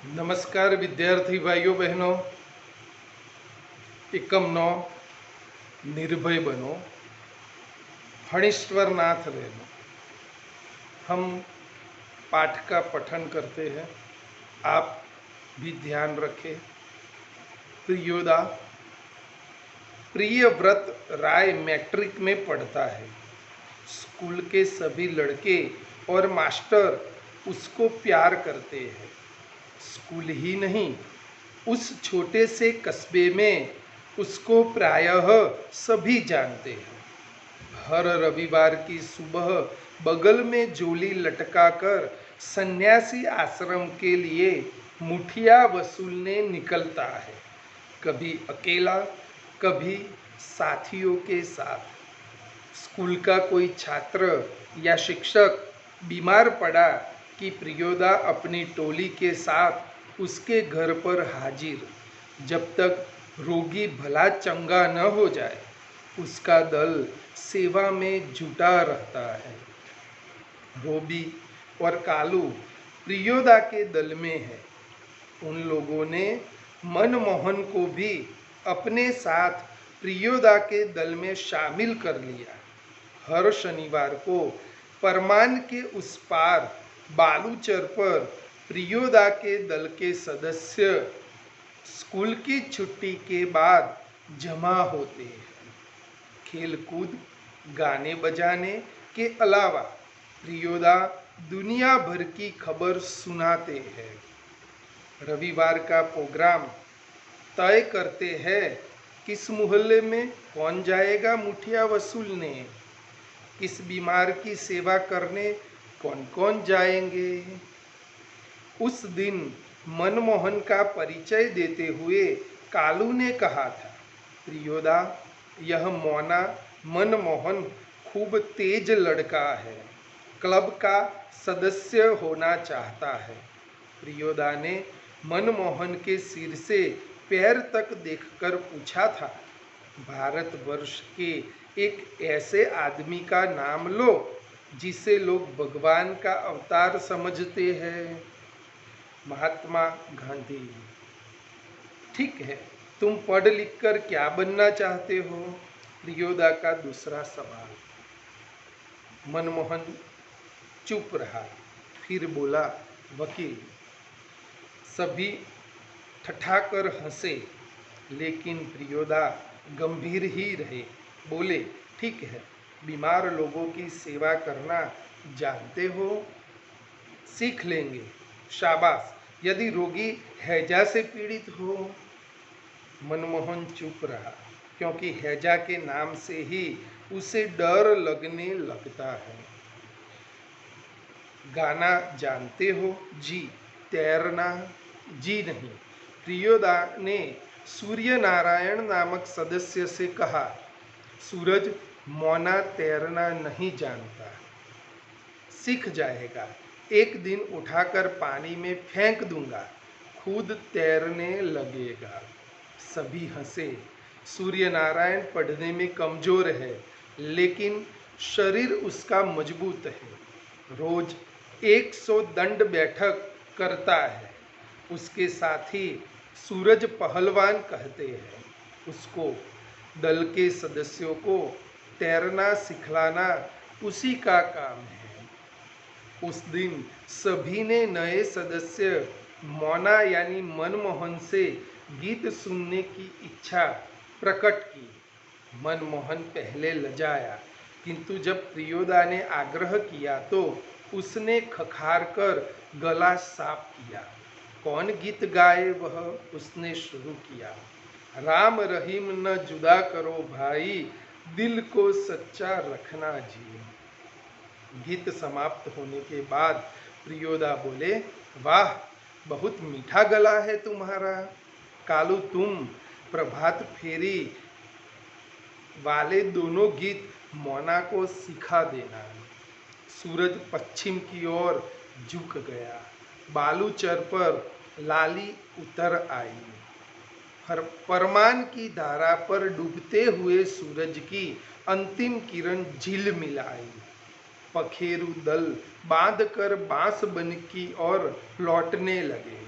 नमस्कार विद्यार्थी भाइयों बहनों। एकम 9 निर्भय बनो, फणीश्वर नाथ बहनो। हम पाठ का पठन करते हैं, आप भी ध्यान रखें। प्रियोदा प्रियव्रत राय मैट्रिक में पढ़ता है। स्कूल के सभी लड़के और मास्टर उसको प्यार करते हैं। स्कूल ही नहीं, उस छोटे से कस्बे में उसको प्रायः सभी जानते हैं। हर रविवार की सुबह बगल में झोली लटकाकर सन्यासी आश्रम के लिए मुठिया वसूलने निकलता है, कभी अकेला, कभी साथियों के साथ। स्कूल का कोई छात्र या शिक्षक बीमार पड़ा कि प्रियोदा अपनी टोली के साथ उसके घर पर हाजिर। जब तक रोगी भला चंगा न हो जाए, उसका दल सेवा में जुटा रहता है। रोबी और कालू प्रियोदा के दल में है। उन लोगों ने मनमोहन को भी अपने साथ प्रियोदा के दल में शामिल कर लिया। हर शनिवार को परमान के उस पार बालूचर पर प्रियोदा के दल के सदस्य स्कूल की छुट्टी के बाद जमा होते हैं। खेलकूद, गाने बजाने के अलावा प्रियोदा दुनिया भर की खबर सुनाते हैं। रविवार का प्रोग्राम तय करते हैं। किस मोहल्ले में कौन जाएगा मुठिया वसूलने, किस बीमार की सेवा करने कौन कौन जाएंगे। उस दिन मनमोहन का परिचय देते हुए कालू ने कहा था, प्रियोदा, यह मोना मनमोहन खूब तेज लड़का है, क्लब का सदस्य होना चाहता है। प्रियोदा ने मनमोहन के सिर से पैर तक देखकर पूछा था, भारतवर्ष के एक ऐसे आदमी का नाम लो जिसे लोग भगवान का अवतार समझते हैं। महात्मा गांधी। ठीक है, तुम पढ़ लिख कर क्या बनना चाहते हो? प्रियोदा का दूसरा सवाल। मनमोहन चुप रहा, फिर बोला, वकील। सभी ठठाकर हंसे, लेकिन प्रियोदा गंभीर ही रहे। बोले, ठीक है, बीमार लोगों की सेवा करना जानते हो? सीख लेंगे। शाबाश। यदि रोगी हैजा से पीड़ित हो? मनमोहन चुप रहा, क्योंकि हैजा के नाम से ही उसे डर लगने लगता है। गाना जानते हो? जी। तैरना? जी नहीं। प्रियोदा ने सूर्य नारायण नामक सदस्य से कहा, सूरज मोना तैरना नहीं जानता, सीख जाएगा। एक दिन उठाकर पानी में फेंक दूंगा, खुद तैरने लगेगा। सभी हंसे। सूर्य नारायण पढ़ने में कमजोर है, लेकिन शरीर उसका मजबूत है। रोज 100 दंड बैठक करता है। उसके साथी सूरज पहलवान कहते हैं। उसको दल के सदस्यों को तैरना सिखलाना उसी का काम है। उस दिन सभी ने नए सदस्य मोना यानी मनमोहन से गीत सुनने की इच्छा प्रकट की। मनमोहन पहले लजाया, किंतु जब प्रियोदा ने आग्रह किया तो उसने खखार कर गला साफ किया। कौन गीत गाए वह? उसने शुरू किया, राम रहीम न जुदा करो भाई, दिल को सच्चा रखना जी। गीत समाप्त होने के बाद प्रियोदा बोले, वाह, बहुत मीठा गला है तुम्हारा। कालू, तुम प्रभात फेरी वाले दोनों गीत मोना को सिखा देना। सूरज पश्चिम की ओर झुक गया। बालूचर पर लाली उतर आई। परमान की धारा पर डूबते हुए सूरज की अंतिम किरण झिलमिलाई। पखेरु दल बांधकर बांस बन की ओर लौटने लगे।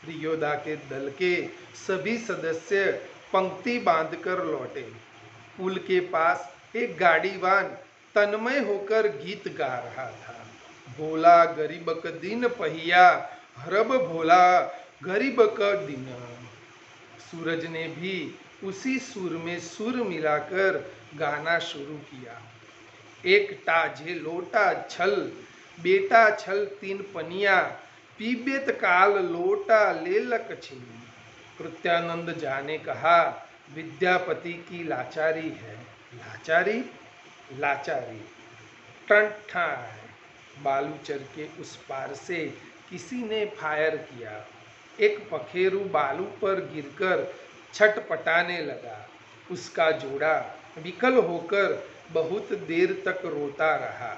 प्रियोदा के दल के सभी सदस्य पंक्ति बांधकर लौटे। पुल के पास एक गाड़ीवान तन्मय होकर गीत गा रहा था। भोला गरीबक दिन पहिया, हरब भोला गरीबक दिन। सूरज ने भी उसी सुर में सुर मिलाकर गाना शुरू किया। एक टाझे लोटा छल, बेटा छल तीन पनिया, पीबेत काल लोटा लेलक छिनी। कृत्यानंद झा ने कहा, विद्यापति की लाचारी है। लाचारी? लाचारी। टंठाए। बालूचर के उस पार से किसी ने फायर किया। एक पखेरु बालू पर गिरकर छटपटाने लगा। उसका जोड़ा विकल होकर बहुत देर तक रोता रहा।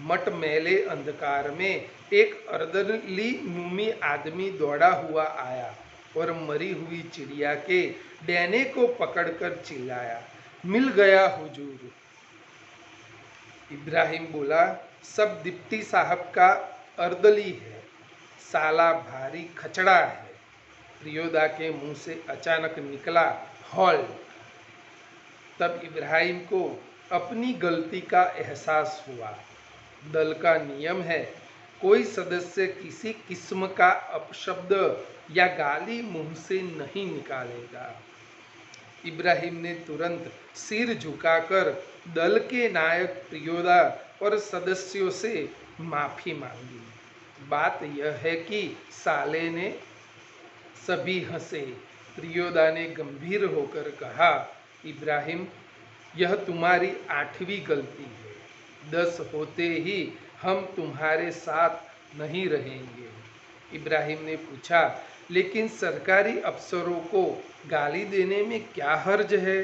मटमैले अंधकार में एक अर्दली मुमी आदमी दौड़ा हुआ आया और मरी हुई चिड़िया के डैने को पकड़कर चिल्लाया, मिल गया हुजूर। इब्राहिम बोला, सब डिप्टी साहब का अर्दली है, साला भारी खचड़ा है। प्रियोदा के मुंह से अचानक निकला, हॉल्ट। तब इब्राहिम को अपनी गलती का एहसास हुआ। दल का नियम है, कोई सदस्य किसी किस्म का अपशब्द या गाली मुंह से नहीं निकालेगा। इब्राहिम ने तुरंत सिर झुकाकर दल के नायक प्रियोदा और सदस्यों से माफी मांगी। बात यह है कि साले ने सभी हंसे। प्रियोदा ने गंभीर होकर कहा, इब्राहिम, यह तुम्हारी 8वीं गलती है। 10 होते ही हम तुम्हारे साथ नहीं रहेंगे। इब्राहिम ने पूछा, लेकिन सरकारी अफसरों को गाली देने में क्या हर्ज है?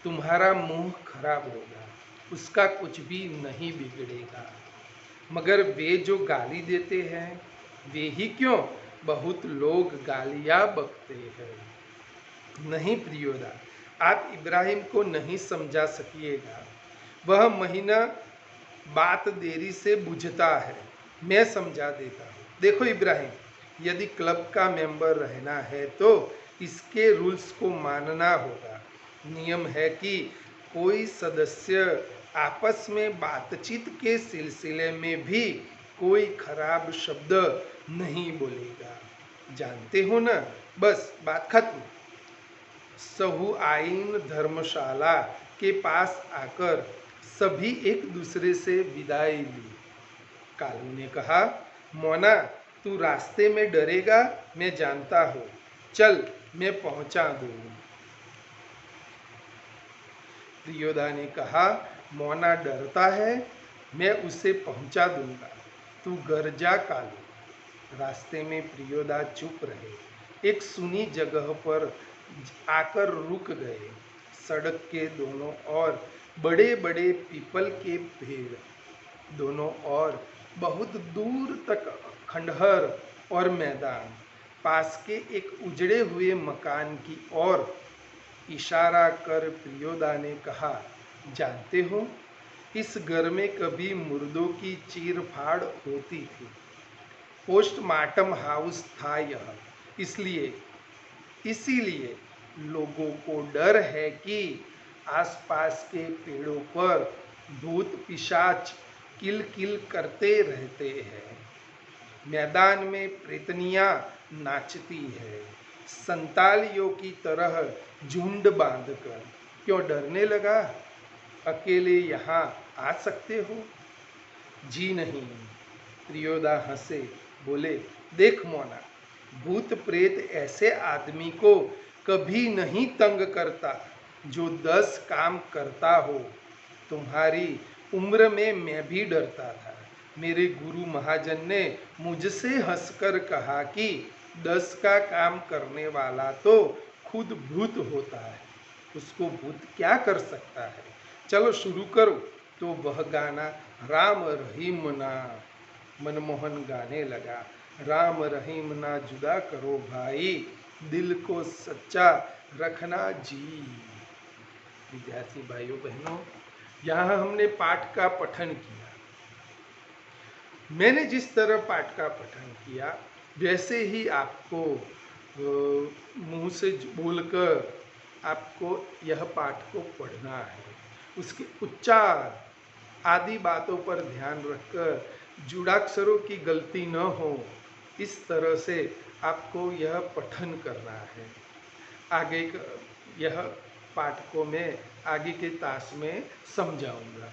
तुम्हारा मुंह खराब होगा, उसका कुछ भी नहीं बिगड़ेगा। मगर वे जो गाली देते हैं, वे ही क्यों, बहुत लोग गालियां बकते हैं। नहीं प्रियोदा, आप इब्राहिम को नहीं समझा सकिएगा। वह महीना बात देरी से बुझता है, मैं समझा देता हूँ। देखो इब्राहिम, यदि क्लब का मेंबर रहना है तो इसके रूल्स को मानना होगा। नियम है कि कोई सदस्य आपस में बातचीत के सिलसिले में भी कोई खराब शब्द नहीं बोलेगा। जानते हो ना? बस बात खत्म। सहु आइन धर्मशाला के पास आकर सभी एक दूसरे से विदाई ली। कालू ने कहा, मोना, तू रास्ते में डरेगा, मैं जानता हूँ। चल, मैं पहुंचा दूँ। प्रियोदा ने कहा, मोना डरता है, मैं उसे पहुंचा दूंगा, तू घर जा कालू। रास्ते में प्रियोदा चुप रहे। एक सुनी जगह पर आकर रुक गए। सड़क के दोनों ओर बड़े बड़े पीपल के पेड़, दोनों ओर बहुत दूर तक खंडहर और मैदान। पास के एक उजड़े हुए मकान की ओर इशारा कर प्रियोदा ने कहा, जानते हो, इस घर में कभी मुर्दों की चीर फाड़ होती थी। पोस्टमार्टम हाउस था यह। इसीलिए लोगों को डर है कि आसपास के पेड़ों पर भूत पिशाच किल किल करते रहते हैं। मैदान में प्रेतनियां नाचती है, संतालियों की तरह झुंड बांधकर। क्यों डरने लगा? अकेले यहाँ आ सकते हो? जी नहीं। प्रियोदा हंसे, बोले, देख मोना, भूत प्रेत ऐसे आदमी को कभी नहीं तंग करता जो 10 काम करता हो। तुम्हारी उम्र में मैं भी डरता था। मेरे गुरु महाजन ने मुझसे हंसकर कहा कि 10 का काम करने वाला तो खुद भूत होता है, उसको भूत क्या कर सकता है। चलो शुरू करो। तो वह गाना राम रहीम ना, मनमोहन गाने लगा, राम रहीम ना जुदा करो भाई, दिल को सच्चा रखना जी। विद्यार्थी भाइयों बहनों, यहाँ हमने पाठ का पठन किया। मैंने जिस तरह पाठ का पठन किया वैसे ही आपको मुंह से बोलकर आपको यह पाठ को पढ़ना है। उसके उच्चार आदि बातों पर ध्यान रखकर जुड़ाक्षरों की गलती न हो, इस तरह से आपको यह पठन करना है। आगे यह पाठ को मैं आगे के तास में समझाऊंगा।